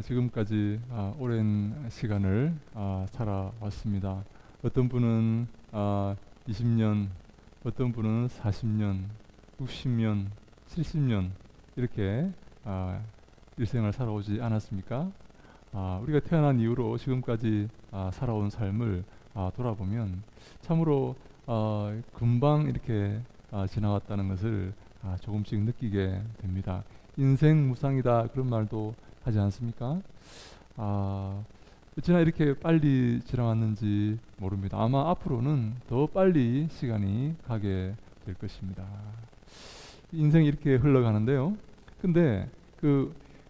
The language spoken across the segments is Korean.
지금까지 오랜 시간을 살아왔습니다. 어떤 분은 20년, 어떤 분은 40년, 60년, 70년 이렇게 일생을 살아오지 않았습니까? 우리가 태어난 이후로 지금까지 살아온 삶을 돌아보면 참으로 금방 이렇게 지나갔다는 것을 조금씩 느끼게 됩니다. 인생 무상이다 그런 말도 하지 않습니까? 어찌나 이렇게 빨리 지나갔는지 모릅니다. 아마 앞으로는 더 빨리 시간이 가게 될 것입니다. 인생이 이렇게 흘러가는데요. 근데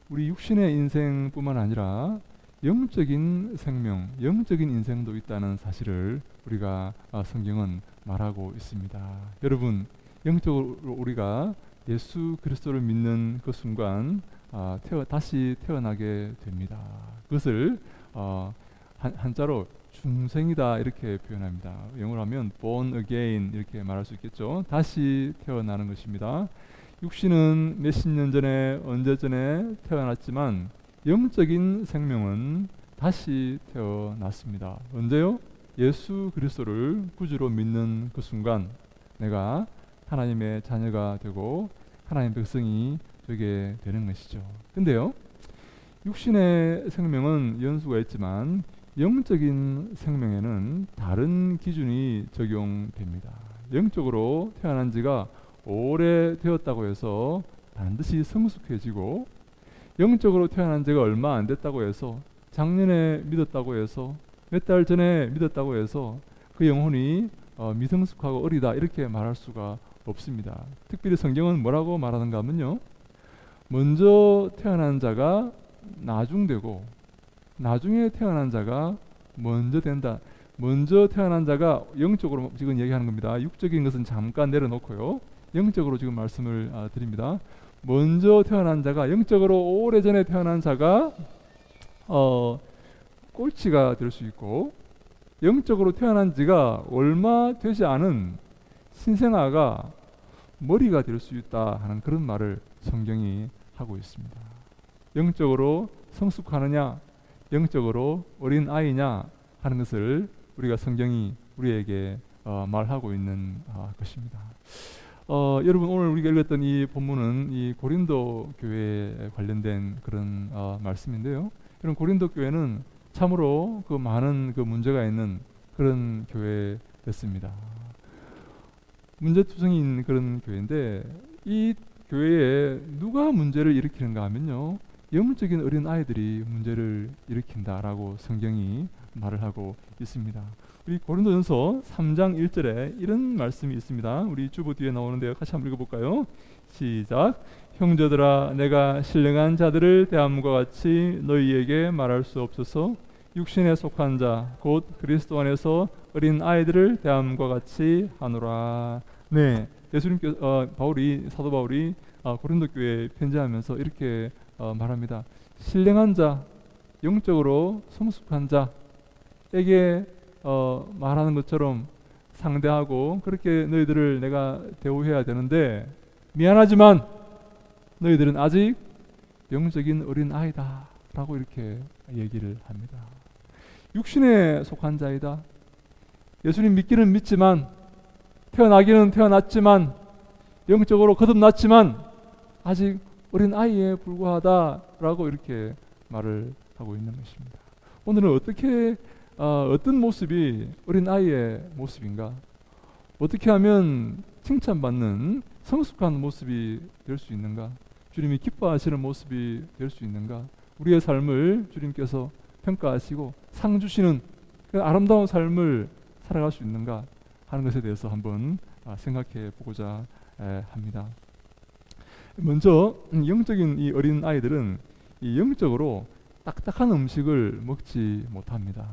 우리 육신의 인생뿐만 아니라 영적인 생명, 영적인 인생도 있다는 사실을 우리가 성경은 말하고 있습니다. 여러분, 영적으로 우리가 예수 그리스도를 믿는 그 순간 다시 태어나게 됩니다. 그것을 한자로 중생이다 이렇게 표현합니다. 영어로 하면 born again 이렇게 말할 수 있겠죠. 다시 태어나는 것입니다. 육신은 몇십 년 전에 언제 전에 태어났지만 영적인 생명은 다시 태어났습니다. 언제요? 예수 그리스도를 구주로 믿는 그 순간 내가 하나님의 자녀가 되고 하나님의 백성이 되게 되는 것이죠. 근데요, 육신의 생명은 연수가 있지만 영적인 생명에는 다른 기준이 적용됩니다. 영적으로 태어난 지가 오래 되었다고 해서 반드시 성숙해지고, 영적으로 태어난 지가 얼마 안 됐다고 해서 작년에 믿었다고 해서 몇 달 전에 믿었다고 해서 그 영혼이 미성숙하고 어리다 이렇게 말할 수가 없습니다. 특별히 성경은 뭐라고 말하는가 하면요, 먼저 태어난 자가 나중되고 나중에 태어난 자가 먼저 된다. 먼저 태어난 자가 영적으로 지금 얘기하는 겁니다. 육적인 것은 잠깐 내려놓고요, 영적으로 지금 말씀을 드립니다. 먼저 태어난 자가, 영적으로 오래전에 태어난 자가 꼴찌가 될 수 있고, 영적으로 태어난 지가 얼마 되지 않은 신생아가 머리가 될 수 있다 하는 그런 말을 성경이 하고 있습니다. 영적으로 성숙하느냐, 영적으로 어린 아이냐 하는 것을 우리가 성경이 우리에게 말하고 있는 것입니다. 여러분, 오늘 우리가 읽었던 이 본문은 이 고린도 교회에 관련된 그런 말씀인데요. 이런 고린도 교회는 참으로 많은 문제가 있는 그런 교회였습니다. 문제투성인 그런 교회인데, 이 교회에 누가 문제를 일으키는가 하면요, 영적인 어린 아이들이 문제를 일으킨다라고 성경이 말을 하고 있습니다. 우리 고린도전서 3장 1절에 이런 말씀이 있습니다. 우리 주보 뒤에 나오는데요, 같이 한번 읽어볼까요? 시작. 형제들아, 내가 신령한 자들을 대함과 같이 너희에게 말할 수 없어서 육신에 속한 자 곧 그리스도 안에서 어린 아이들을 대함과 같이 하노라. 네, 예수님께서 사도 바울이 고린도 교회에 편지하면서 이렇게 말합니다. 신령한 자, 영적으로 성숙한 자에게 말하는 것처럼 상대하고 그렇게 너희들을 내가 대우해야 되는데, 미안하지만 너희들은 아직 영적인 어린 아이다 라고 이렇게 얘기를 합니다. 육신에 속한 자이다. 예수님 믿기는 믿지만, 태어나기는 태어났지만, 영적으로 거듭났지만 아직 어린 아이에 불과하다라고 이렇게 말을 하고 있는 것입니다. 오늘은 어떤 모습이 어린 아이의 모습인가? 어떻게 하면 칭찬받는 성숙한 모습이 될 수 있는가? 주님이 기뻐하시는 모습이 될 수 있는가? 우리의 삶을 주님께서 평가하시고 상 주시는 그 아름다운 삶을 살아갈 수 있는가 하는 것에 대해서 한번 생각해 보고자 합니다. 먼저 영적인 이 어린 아이들은 이 영적으로 딱딱한 음식을 먹지 못합니다.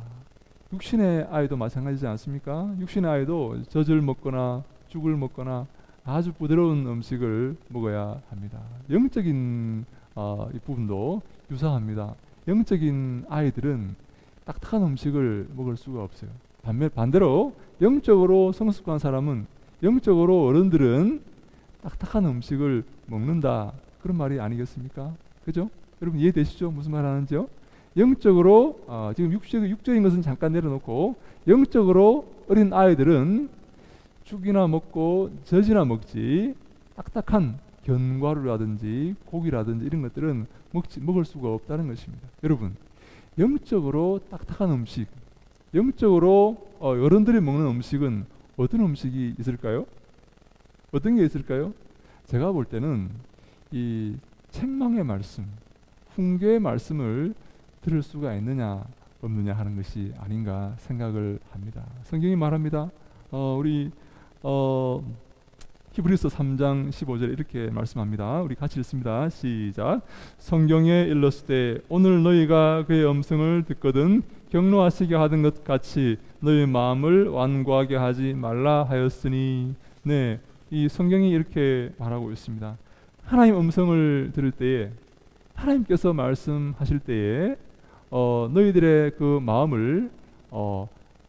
육신의 아이도 마찬가지지 않습니까? 육신의 아이도 젖을 먹거나 죽을 먹거나 아주 부드러운 음식을 먹어야 합니다. 영적인 이 부분도 유사합니다. 영적인 아이들은 딱딱한 음식을 먹을 수가 없어요. 반대로 영적으로 성숙한 사람은, 영적으로 어른들은 딱딱한 음식을 먹는다, 그런 말이 아니겠습니까? 그죠? 여러분 이해되시죠? 무슨 말 하는지요? 영적으로 지금 육적인 것은 잠깐 내려놓고 영적으로 어린 아이들은 죽이나 먹고 젖이나 먹지 딱딱한 견과류라든지 고기라든지 이런 것들은 먹을 수가 없다는 것입니다. 여러분 영적으로 딱딱한 음식, 영적으로 어른들이 먹는 음식은 어떤 음식이 있을까요? 어떤 게 있을까요? 제가 볼 때는 이 책망의 말씀, 훈계의 말씀을 들을 수가 있느냐 없느냐 하는 것이 아닌가 생각을 합니다. 성경이 말합니다. 우리 히브리서 3장 15절에 이렇게 말씀합니다. 우리 같이 읽습니다. 시작. 성경에 일렀을 때 오늘 너희가 그의 음성을 듣거든 경노하시게 하던 것 같이 너희 마음을 완고하게 하지 말라 하였으니. 네, 이 성경이 이렇게 말하고 있습니다. 하나님 음성을 들을 때에 하나님께서 말씀하실 때에 너희들의 그 마음을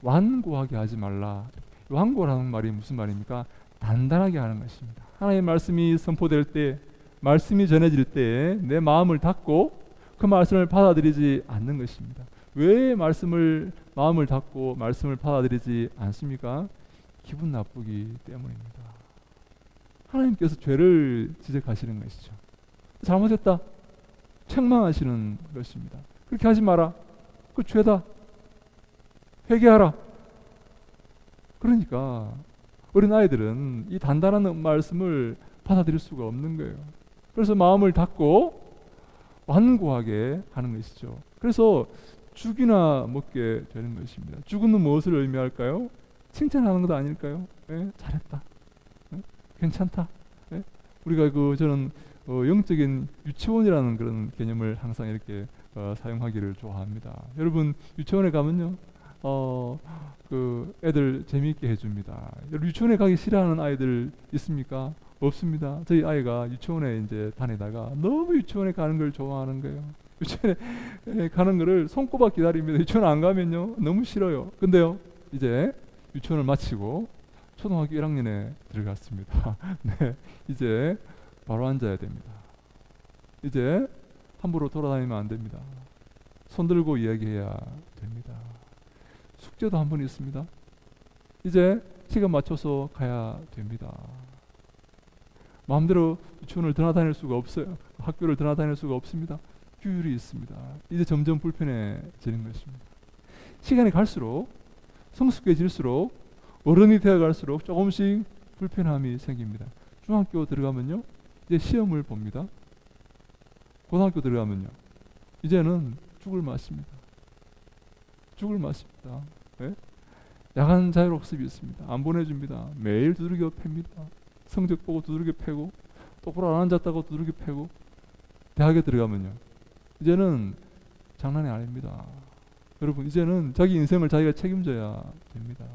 완고하게 하지 말라. 완고라는 말이 무슨 말입니까? 단단하게 하는 것입니다. 하나님의 말씀이 선포될 때, 말씀이 전해질 때 내 마음을 닫고 그 말씀을 받아들이지 않는 것입니다. 왜 마음을 닫고 말씀을 받아들이지 않습니까? 기분 나쁘기 때문입니다. 하나님께서 죄를 지적하시는 것이죠. 잘못했다. 책망하시는 것입니다. 그렇게 하지 마라. 그 죄다. 회개하라. 그러니까 어린 아이들은 이 단단한 말씀을 받아들일 수가 없는 거예요. 그래서 마음을 닫고 완고하게 하는 것이죠. 그래서 죽이나 먹게 되는 것입니다. 죽은 무엇을 의미할까요? 칭찬하는 것도 아닐까요? 잘했다. 괜찮다. 우리가 저는 영적인 유치원이라는 그런 개념을 항상 이렇게 사용하기를 좋아합니다. 여러분 유치원에 가면요, 그 애들 재미있게 해줍니다. 유치원에 가기 싫어하는 아이들 있습니까? 없습니다. 저희 아이가 유치원에 이제 다니다가 너무 유치원에 가는 걸 좋아하는 거예요. 유치원에 가는 거를 손꼽아 기다립니다. 유치원 안 가면요 너무 싫어요. 근데요 이제 유치원을 마치고 초등학교 1학년에 들어갔습니다. 네, 이제 바로 앉아야 됩니다. 이제 함부로 돌아다니면 안 됩니다. 손 들고 이야기해야 됩니다. 숙제도 한 번 있습니다. 이제 시간 맞춰서 가야 됩니다. 마음대로 유치원을 드나다닐 수가 없어요. 학교를 드나다닐 수가 없습니다. 규율이 있습니다. 이제 점점 불편해지는 것입니다. 시간이 갈수록 성숙해질수록 어른이 되어갈수록 조금씩 불편함이 생깁니다. 중학교 들어가면요 이제 시험을 봅니다. 고등학교 들어가면요 이제는 죽을 맞습니다. 죽을 맞습니다. 네? 야간 자율학습이 있습니다. 안 보내줍니다. 매일 두들겨 팹니다. 성적 보고 두들겨 패고 똑바로 안 앉았다고 두들겨 패고. 대학에 들어가면요 이제는 장난이 아닙니다. 여러분 이제는 자기 인생을 자기가 책임져야 됩니다.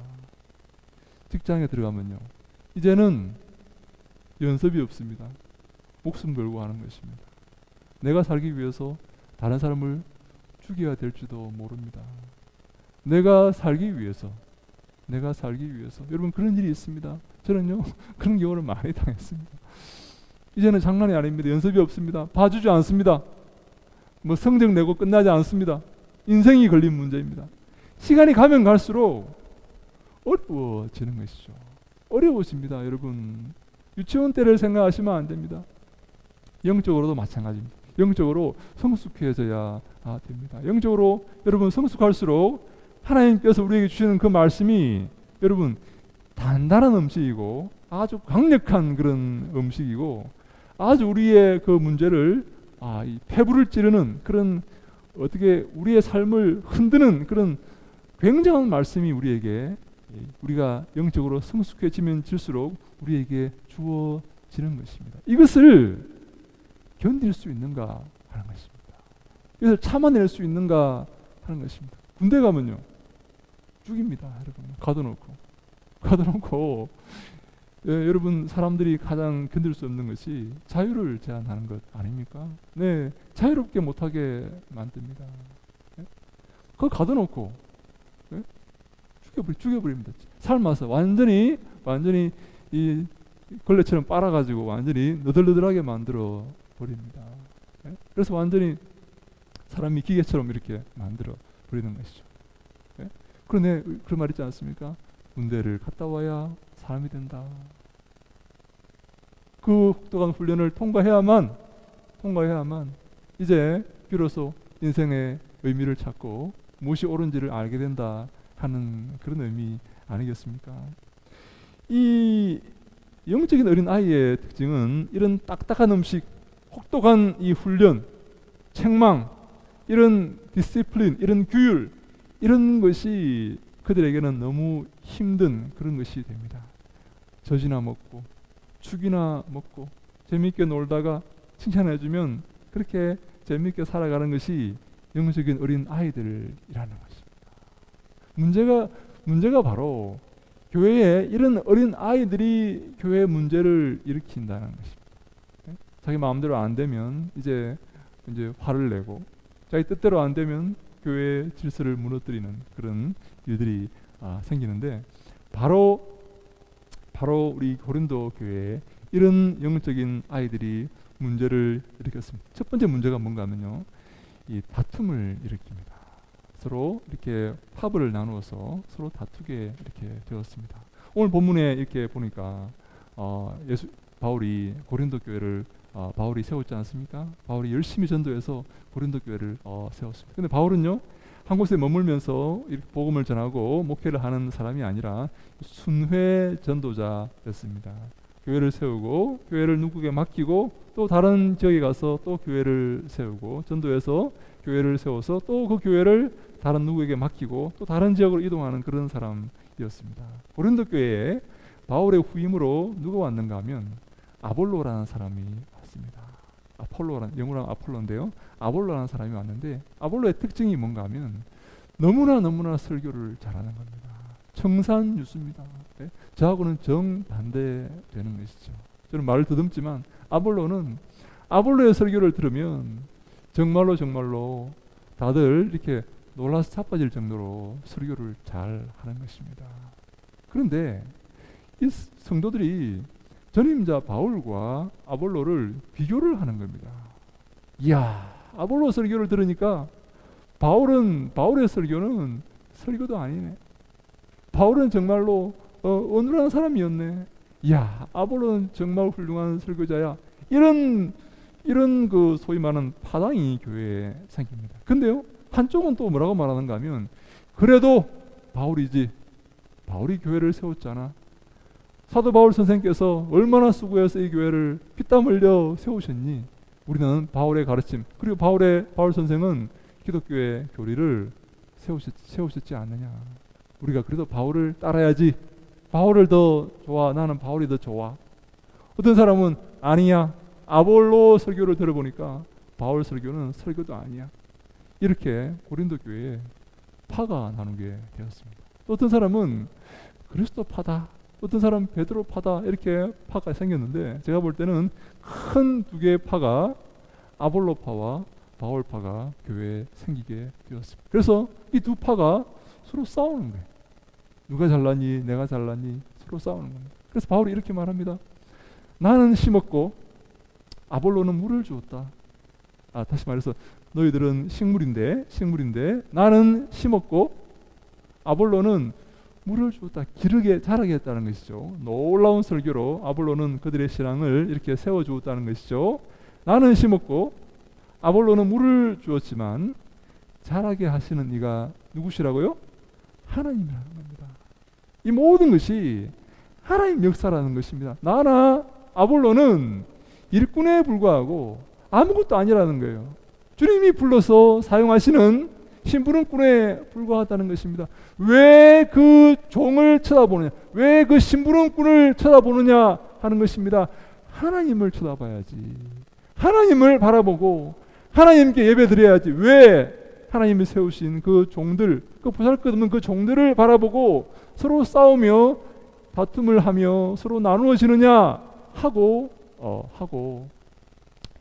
직장에 들어가면요 이제는 연습이 없습니다. 목숨 걸고 하는 것입니다. 내가 살기 위해서 다른 사람을 죽여야 될지도 모릅니다. 내가 살기 위해서 여러분 그런 일이 있습니다. 저는요 그런 경우를 많이 당했습니다. 이제는 장난이 아닙니다. 연습이 없습니다. 봐주지 않습니다. 뭐 성적 내고 끝나지 않습니다. 인생이 걸린 문제입니다. 시간이 가면 갈수록 어려워지는 것이죠. 어려워집니다. 여러분 유치원 때를 생각하시면 안 됩니다. 영적으로도 마찬가지입니다. 영적으로 성숙해져야 됩니다. 영적으로 여러분 성숙할수록 하나님께서 우리에게 주시는 그 말씀이 여러분 단단한 음식이고 아주 강력한 그런 음식이고 아주 우리의 그 문제를 이 폐부를 찌르는 그런 어떻게 우리의 삶을 흔드는 그런 굉장한 말씀이 우리에게 우리가 영적으로 성숙해지면 질수록 우리에게 주어지는 것입니다. 이것을 견딜 수 있는가 하는 것입니다. 이것을 참아낼 수 있는가 하는 것입니다. 군대 가면요 죽입니다. 여러분 가둬놓고 여러분 사람들이 가장 견딜 수 없는 것이 자유를 제한하는 것 아닙니까? 네, 자유롭게 못하게 만듭니다. 그거 가둬놓고 죽여버립니다. 삶아서 완전히 이 걸레처럼 빨아가지고 완전히 너덜너덜하게 만들어 버립니다. 그래서 완전히 사람이 기계처럼 이렇게 만들어 버리는 것이죠. 그런데 그런 말 있지 않습니까? 군대를 갔다 와야 사람이 된다. 그 혹독한 훈련을 통과해야만 이제 비로소 인생의 의미를 찾고 무엇이 옳은지를 알게 된다 하는 그런 의미 아니겠습니까? 이 영적인 어린 아이의 특징은 이런 딱딱한 음식, 혹독한 이 훈련, 책망, 이런 디시플린, 이런 규율, 이런 것이 그들에게는 너무 힘든 그런 것이 됩니다. 젖이나 먹고 죽이나 먹고 재미있게 놀다가 칭찬해주면 그렇게 재미있게 살아가는 것이 영적인 어린 아이들이라는 것입니다. 문제가 바로 교회에 이런 어린 아이들이 교회 문제를 일으킨다는 것입니다. 자기 마음대로 안 되면 이제 화를 내고 자기 뜻대로 안 되면 교회의 질서를 무너뜨리는 그런 일들이 생기는데 바로 우리 고린도 교회에 이런 영적인 아이들이 문제를 일으켰습니다. 첫 번째 문제가 뭔가 하면요, 이 다툼을 일으킵니다. 서로 이렇게 파벌을 나누어서 서로 다투게 이렇게 되었습니다. 오늘 본문에 이렇게 보니까 바울이 고린도 교회를 바울이 세웠지 않습니까? 바울이 열심히 전도해서 고린도 교회를 세웠습니다. 근데 바울은요, 한 곳에 머물면서 이렇게 복음을 전하고 목회를 하는 사람이 아니라 순회 전도자였습니다. 교회를 세우고 교회를 누구에게 맡기고 또 다른 지역에 가서 또 교회를 세우고 전도해서 교회를 세워서 또 그 교회를 다른 누구에게 맡기고 또 다른 지역으로 이동하는 그런 사람이었습니다. 고린도 교회에 바울의 후임으로 누가 왔는가 하면 아볼로라는 사람이 왔습니다. 영어로 아폴로인데요. 아볼로라는 사람이 왔는데 아볼로의 특징이 뭔가 하면 너무나 설교를 잘하는 겁니다. 청산유수입니다. 저하고는 정반대되는 것이죠. 저는 말을 더듬지만 아볼로의 설교를 들으면 정말로 다들 이렇게 놀라서 자빠질 정도로 설교를 잘 하는 것입니다. 그런데 이 성도들이 전임자 바울과 아볼로를 비교를 하는 겁니다. 이야, 아볼로 설교를 들으니까 바울의 설교는 설교도 아니네. 바울은 정말로 온유한 사람이었네. 이야, 아볼로는 정말 훌륭한 설교자야. 이런 그 소위 말하는 파당이 교회에 생깁니다. 근데요, 한쪽은 또 뭐라고 말하는가 하면 그래도 바울이 교회를 세웠잖아. 사도 바울 선생께서 얼마나 수고해서 이 교회를 피땀 흘려 세우셨니? 우리는 바울의 가르침, 그리고 바울 선생은 기독교의 교리를 세우셨지 않느냐. 우리가 그래도 바울을 따라야지. 바울을 더 좋아. 나는 바울이 더 좋아. 어떤 사람은 아니야. 아볼로 설교를 들어보니까 바울 설교는 설교도 아니야. 이렇게 고린도 교회에 파가 나누게 되었습니다. 또 어떤 사람은 그리스도 파다. 어떤 사람은 베드로 파다. 이렇게 파가 생겼는데 제가 볼 때는 큰 두 개의 파가 아볼로 파와 바울 파가 교회에 생기게 되었습니다. 그래서 이 두 파가 서로 싸우는 거예요. 누가 잘났니? 내가 잘났니? 서로 싸우는 겁니다. 그래서 바울이 이렇게 말합니다. 나는 심었고 아볼로는 물을 주었다. 다시 말해서 너희들은 식물인데 나는 심었고 아볼로는 물을 주었다. 기르게 자라게 했다는 것이죠. 놀라운 설교로 아볼로는 그들의 신앙을 이렇게 세워주었다는 것이죠. 나는 심었고 아볼로는 물을 주었지만 자라게 하시는 이가 누구시라고요? 하나님이라는 겁니다. 이 모든 것이 하나님 역사라는 것입니다. 나나 아볼로는 일꾼에 불과하고 아무것도 아니라는 거예요. 주님이 불러서 사용하시는 심부름꾼에 불과하다는 것입니다. 왜 그 종을 쳐다보느냐, 왜 그 심부름꾼을 쳐다보느냐 하는 것입니다. 하나님을 쳐다봐야지. 하나님을 바라보고 하나님께 예배드려야지. 왜 하나님이 세우신 그 종들, 그 보잘것없는 그 종들을 바라보고 서로 싸우며 다툼을 하며 서로 나누어지느냐 하고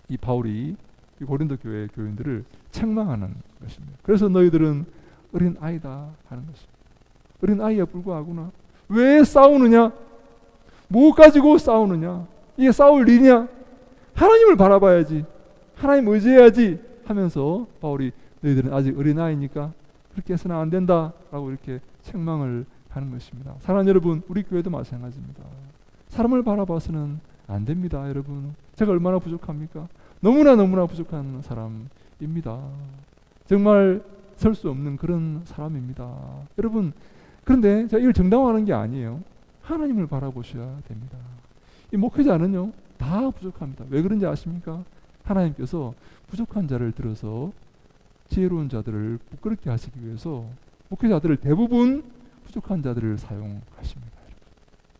이 바울이 이 고린도 교회 교인들을 책망하는 것입니다. 그래서 너희들은 어린 아이다 하는 것입니다. 어린 아이에 불과하구나. 왜 싸우느냐? 뭐 가지고 싸우느냐? 이게 싸울 일이냐? 하나님을 바라봐야지. 하나님 의지해야지 하면서 바울이 너희들은 아직 어린아이니까 그렇게 해서는 안 된다라고 이렇게 책망을 하는 것입니다. 사랑하는 여러분, 우리 교회도 마찬가지입니다. 사람을 바라봐서는 안 됩니다. 여러분, 제가 얼마나 부족합니까? 너무나 부족한 사람입니다. 정말 설 수 없는 그런 사람입니다. 여러분, 그런데 제가 이걸 정당화하는 게 아니에요. 하나님을 바라보셔야 됩니다. 이 목회자는요, 다 부족합니다. 왜 그런지 아십니까? 하나님께서 부족한 자를 들어서 지혜로운 자들을 부끄럽게 하시기 위해서 목회자들을 대부분 부족한 자들을 사용하십니다.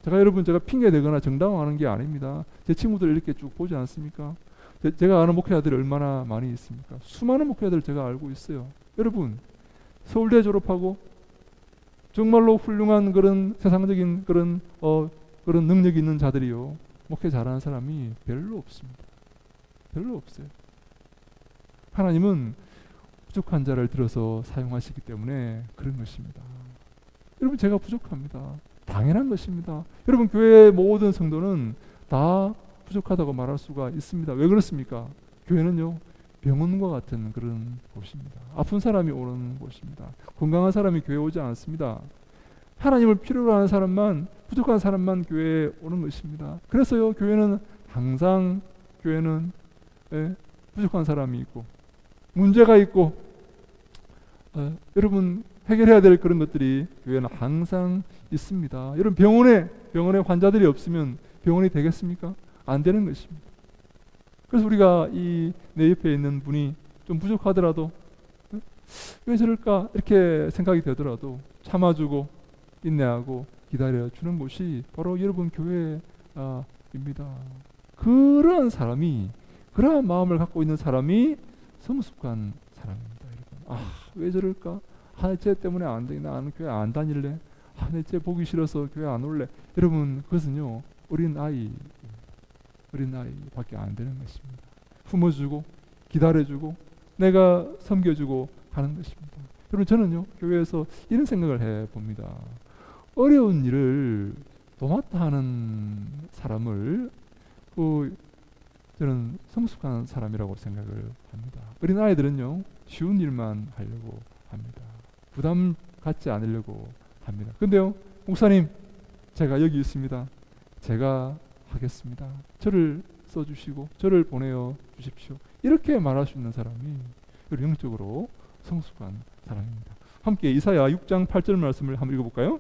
제가 핑계 대거나 정당화하는 게 아닙니다. 제 친구들 이렇게 쭉 보지 않습니까? 제가 아는 목회자들이 얼마나 많이 있습니까? 수많은 목회자들을 제가 알고 있어요. 여러분, 서울대 졸업하고 정말로 훌륭한 그런 세상적인 그런 능력이 있는 자들이요, 목회 잘하는 사람이 별로 없습니다. 별로 없어요. 하나님은 부족한 자를 들어서 사용하시기 때문에 그런 것입니다. 여러분, 제가 부족합니다. 당연한 것입니다. 여러분, 교회의 모든 성도는 다 부족하다고 말할 수가 있습니다. 왜 그렇습니까? 교회는요, 병원과 같은 그런 곳입니다. 아픈 사람이 오는 곳입니다. 건강한 사람이 교회에 오지 않습니다. 하나님을 필요로 하는 사람만, 부족한 사람만 교회에 오는 것입니다. 그래서요, 교회는 항상 부족한 사람이 있고 문제가 있고 여러분, 해결해야 될 그런 것들이 교회는 항상 있습니다. 여러분, 병원에 환자들이 없으면 병원이 되겠습니까? 안 되는 것입니다. 그래서 우리가 내 옆에 있는 분이 좀 부족하더라도 왜 저럴까 이렇게 생각이 되더라도 참아주고 인내하고 기다려주는 곳이 바로 여러분 교회입니다. 그러한 마음을 갖고 있는 사람이 성숙한 사람입니다. 여러분, 왜 저럴까? 쟤 때문에 안 돼. 나는 교회 안 다닐래. 쟤 보기 싫어서 교회 안 올래. 여러분, 그것은요, 어린 아이밖에 안 되는 것입니다. 품어주고 기다려주고 내가 섬겨주고 하는 것입니다. 여러분, 저는요, 교회에서 이런 생각을 해봅니다. 어려운 일을 도맡아 하는 사람을 저는 성숙한 사람이라고 생각을 합니다. 어린 아이들은요, 쉬운 일만 하려고 합니다. 부담 갖지 않으려고 합니다. 근데요, 목사님, 제가 여기 있습니다. 제가 하겠습니다. 저를 써주시고 저를 보내어 주십시오. 이렇게 말할 수 있는 사람이 영적으로 성숙한 사람입니다. 함께 이사야 6장 8절 말씀을 한번 읽어볼까요?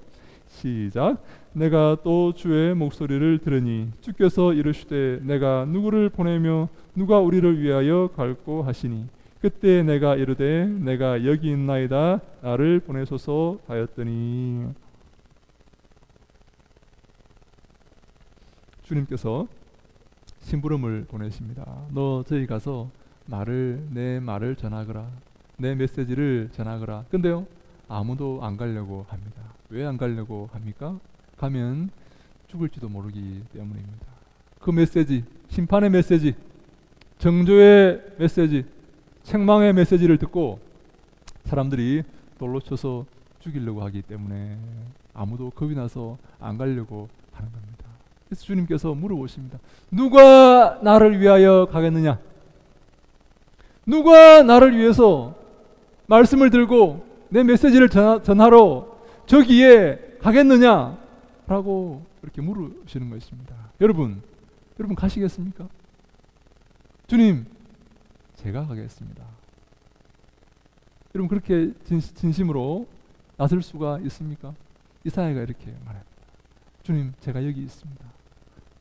시작. 내가 또 주의 목소리를 들으니 주께서 이르시되 내가 누구를 보내며 누가 우리를 위하여 갈고 하시니 그때 내가 이르되 내가 여기 있나이다 나를 보내소서 하였더니. 주님께서 심부름을 보내십니다. 너 저기 가서 내 말을 전하거라. 내 메시지를 전하거라. 근데요, 아무도 안 가려고 합니다. 왜 안 가려고 합니까? 가면 죽을지도 모르기 때문입니다. 그 메시지, 심판의 메시지, 정죄의 메시지, 책망의 메시지를 듣고 사람들이 돌로 쳐서 죽이려고 하기 때문에 아무도 겁이 나서 안 가려고 하는 겁니다. 그래서 주님께서 물어보십니다. 누가 나를 위하여 가겠느냐? 누가 나를 위해서 말씀을 들고 내 메시지를 전하러 저기에 가겠느냐? 라고 이렇게 물으시는 것입니다. 여러분 가시겠습니까? 주님, 제가 가겠습니다. 여러분, 그렇게 진심으로 나설 수가 있습니까? 이사야가 이렇게 말합니다. 주님, 제가 여기 있습니다.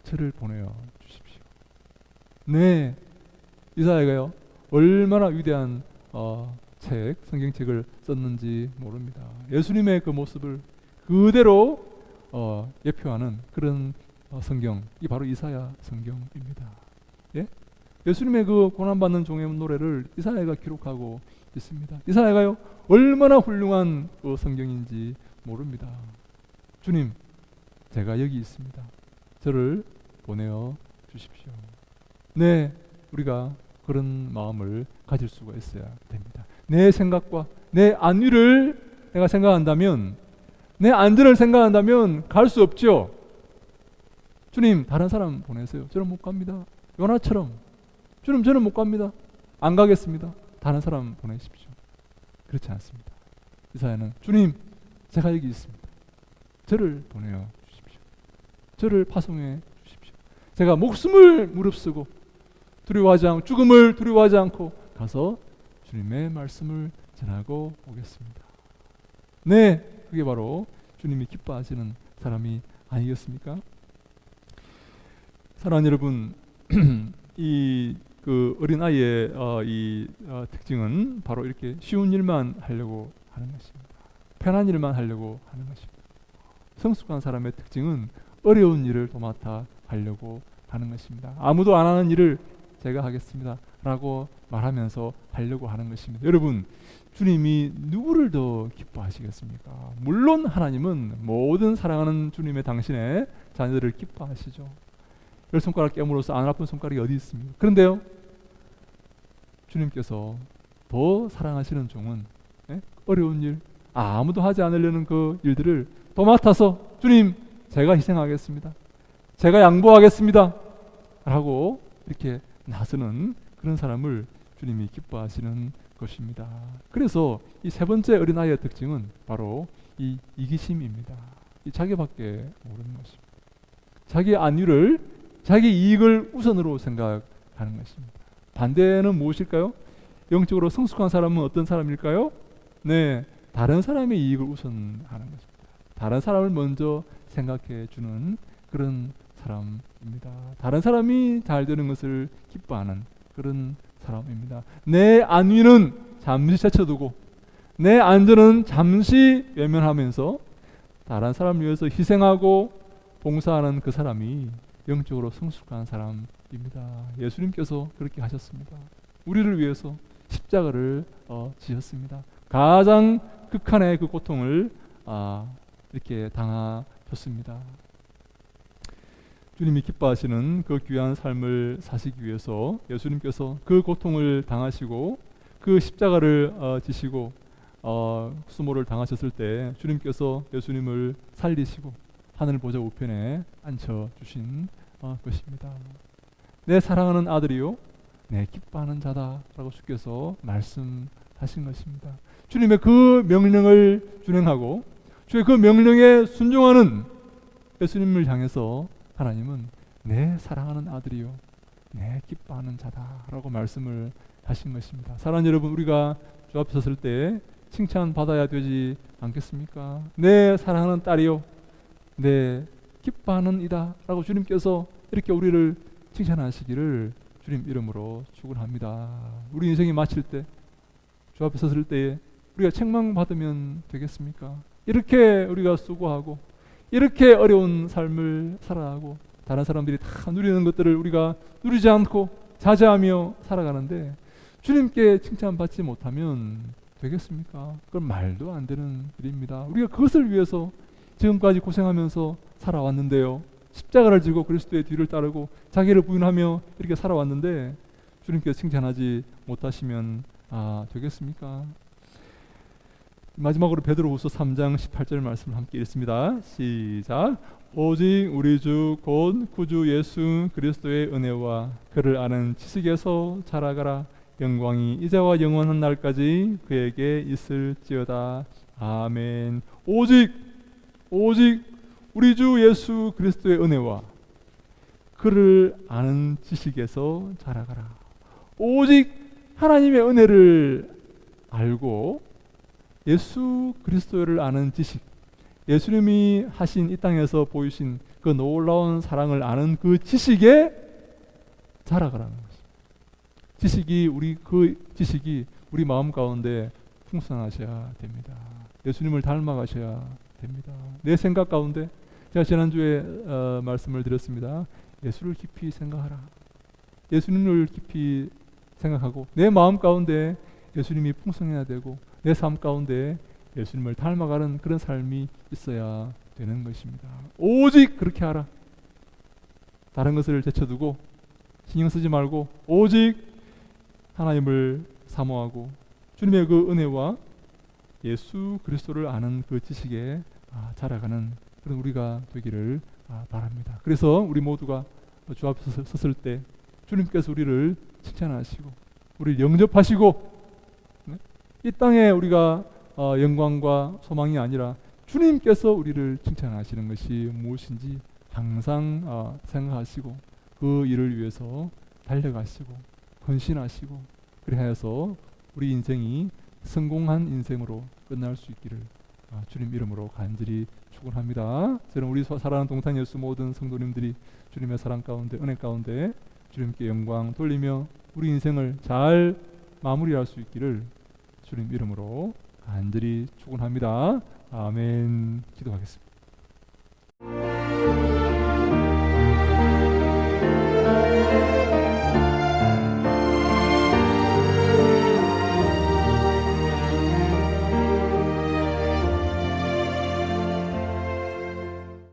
저를 보내어 주십시오. 네, 이사야가요, 얼마나 위대한 성경책을 썼는지 모릅니다. 예수님의 그 모습을 그대로 예표하는 그런 성경이 바로 이사야 성경입니다. 예? 예수님의 그 고난받는 종의 노래를 이사야가 기록하고 있습니다. 이사야가요, 얼마나 훌륭한 그 성경인지 모릅니다. 주님, 제가 여기 있습니다. 저를 보내어 주십시오. 네, 우리가 그런 마음을 가질 수가 있어야 됩니다. 내 생각과 내 안위를 내가 생각한다면, 내 안전을 생각한다면 갈 수 없죠. 주님, 다른 사람 보내세요. 저는 못 갑니다. 요나처럼. 주님, 저는 못 갑니다. 안 가겠습니다. 다른 사람 보내십시오. 그렇지 않습니다. 이사야는 주님, 제가 여기 있습니다. 저를 보내어 주십시오. 저를 파송해 주십시오. 제가 목숨을 무릅쓰고 죽음을 두려워하지 않고 가서 주님의 말씀을 전하고 오겠습니다. 네, 그게 바로 주님이 기뻐하시는 사람이 아니겠습니까? 사랑하는 여러분, 이 그 어린 아이의 특징은 바로 이렇게 쉬운 일만 하려고 하는 것입니다. 편한 일만 하려고 하는 것입니다. 성숙한 사람의 특징은 어려운 일을 도맡아 하려고 하는 것입니다. 아무도 안 하는 일을 제가 하겠습니다 라고 말하면서 하려고 하는 것입니다. 여러분, 주님이 누구를 더 기뻐하시겠습니까? 물론 하나님은 모든 사랑하는 주님의 당신의 자녀들을 기뻐하시죠. 열 손가락 깨물어서 안 아픈 손가락이 어디 있습니까? 그런데요, 주님께서 더 사랑하시는 종은 어려운 일, 아무도 하지 않으려는 그 일들을 도맡아서 주님, 제가 희생하겠습니다, 제가 양보하겠습니다 라고 이렇게 나서는 그런 사람을 주님이 기뻐하시는 것입니다. 그래서 이 세 번째 어린아이의 특징은 바로 이 이기심입니다. 이 자기밖에 모르는 것입니다. 자기 안위를, 자기 이익을 우선으로 생각하는 것입니다. 반대는 무엇일까요? 영적으로 성숙한 사람은 어떤 사람일까요? 네, 다른 사람의 이익을 우선하는 것입니다. 다른 사람을 먼저 생각해 주는 그런 사람입니다. 다른 사람이 잘 되는 것을 기뻐하는 그런 사람입니다. 내 안위는 잠시 제쳐두고 내 안전은 잠시 외면하면서 다른 사람을 위해서 희생하고 봉사하는 그 사람이 영적으로 성숙한 사람입니다. 예수님께서 그렇게 하셨습니다. 우리를 위해서 십자가를 지었습니다. 가장 극한의 그 고통을 이렇게 당하셨습니다. 주님이 기뻐하시는 그 귀한 삶을 사시기 위해서 예수님께서 그 고통을 당하시고 그 십자가를 지시고 수모를 당하셨을 때 주님께서 예수님을 살리시고 하늘 보좌 우편에 앉혀주신 것입니다. 내 사랑하는 아들이요, 내 기뻐하는 자다라고 주께서 말씀하신 것입니다. 주님의 그 명령을 준행하고 주의 그 명령에 순종하는 예수님을 향해서 하나님은 내 사랑하는 아들이요, 내 기뻐하는 자다라고 말씀을 하신 것입니다. 사랑하는 여러분, 우리가 주 앞에 섰을 때 칭찬받아야 되지 않겠습니까? 내 사랑하는 딸이요, 내 기뻐하는 이다 라고 주님께서 이렇게 우리를 칭찬하시기를 주님 이름으로 축원합니다. 우리 인생이 마칠 때, 주 앞에 섰을 때에 우리가 책망받으면 되겠습니까? 이렇게 우리가 수고하고 이렇게 어려운 삶을 살아가고 다른 사람들이 다 누리는 것들을 우리가 누리지 않고 자제하며 살아가는데 주님께 칭찬받지 못하면 되겠습니까? 그건 말도 안 되는 일입니다. 우리가 그것을 위해서 지금까지 고생하면서 살아왔는데요, 십자가를 지고 그리스도의 뒤를 따르고 자기를 부인하며 이렇게 살아왔는데 주님께서 칭찬하지 못하시면 되겠습니까? 마지막으로 베드로후서 3장 18절 말씀을 함께 읽습니다. 시작. 오직 우리 주 곧 구주 예수 그리스도의 은혜와 그를 아는 지식에서 자라가라. 영광이 이제와 영원한 날까지 그에게 있을지어다. 아멘. 오직 우리 주 예수 그리스도의 은혜와 그를 아는 지식에서 자라가라. 오직 하나님의 은혜를 알고 예수 그리스도를 아는 지식, 예수님이 하신 이 땅에서 보이신 그 놀라운 사랑을 아는 그 지식에 자라가라는 것입니다. 그 지식이 우리 마음 가운데 풍성하셔야 됩니다. 예수님을 닮아가셔야 됩니다. 내 생각 가운데, 제가 지난주에 말씀을 드렸습니다. 예수를 깊이 생각하라. 예수님을 깊이 생각하고 내 마음 가운데 예수님이 풍성해야 되고 내 삶 가운데 예수님을 닮아가는 그런 삶이 있어야 되는 것입니다. 오직 그렇게 하라. 다른 것을 제쳐두고 신경 쓰지 말고 오직 하나님을 사모하고 주님의 그 은혜와 예수 그리스도를 아는 그 지식에 자라가는 그런 우리가 되기를 바랍니다. 그래서 우리 모두가 주 앞에 섰을 때 주님께서 우리를 칭찬하시고 우리 영접하시고, 네? 이 땅에 우리가 영광과 소망이 아니라 주님께서 우리를 칭찬하시는 것이 무엇인지 항상 생각하시고 그 일을 위해서 달려가시고 헌신하시고, 그리하여서 우리 인생이 성공한 인생으로 끝날 수 있기를 주님 이름으로 간절히 축원합니다. 저는 우리 사랑하는 동탄 예수 모든 성도님들이 주님의 사랑 가운데, 은혜 가운데 주님께 영광 돌리며 우리 인생을 잘 마무리할 수 있기를 주님 이름으로 간절히 축원합니다. 아멘. 기도하겠습니다.